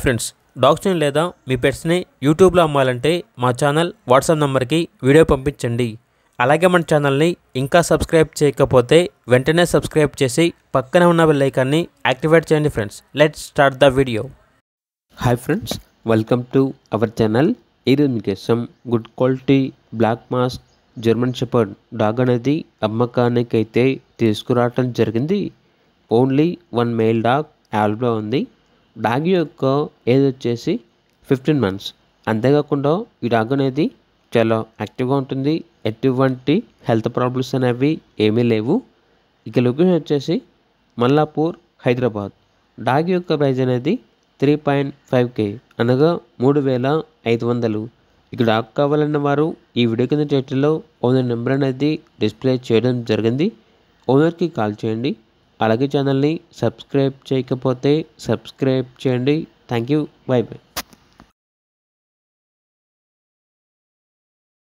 Friends, డాగ్స్ని లేదా మీ పెట్స్ని యూట్యూబ్లో అమ్మాలంటే మా ఛానల్ వాట్సాప్ నెంబర్కి వీడియో పంపించండి. అలాగే మన ఛానల్ని ఇంకా సబ్స్క్రైబ్ చేయకపోతే వెంటనే సబ్స్క్రైబ్ చేసి పక్కనే ఉన్న బెల్ ఐకాన్ని యాక్టివేట్ చేయండి. Friends, let's start the video. Hi friends, welcome to our channel. ఈరోజు మీకోసం good quality black mask German shepherd dog అనేది అమ్మకానికి అయితే తీసుకురావటం జరిగింది. ఓన్లీ వన్ మేల్ డాగ్ అవైలబుల్గా ఉంది. డాగ్ యొక్క ఏజ్ వచ్చేసి 15 months. అంతేకాకుండా ఈ డాగ్ అనేది చాలా యాక్టివ్గా ఉంటుంది. ఎటువంటి హెల్త్ ప్రాబ్లమ్స్ అనేవి ఏమీ లేవు. ఇక లొకేషన్ వచ్చేసి మల్లాపూర్, హైదరాబాద్. డాగ్ యొక్క ప్రైజ్ అనేది 3.5K అనగా 3,500. ఇక డాగ్ కావాలన్న వారు ఈ వీడియో కింద టైటిల్లో ఓనర్ నెంబర్ అనేది డిస్ప్లే చేయడం జరిగింది. ఓనర్కి కాల్ చేయండి. అలాగే ఛానల్ని సబ్స్క్రైబ్ చేయకపోతే సబ్స్క్రైబ్ చేయండి. Thank you. By by.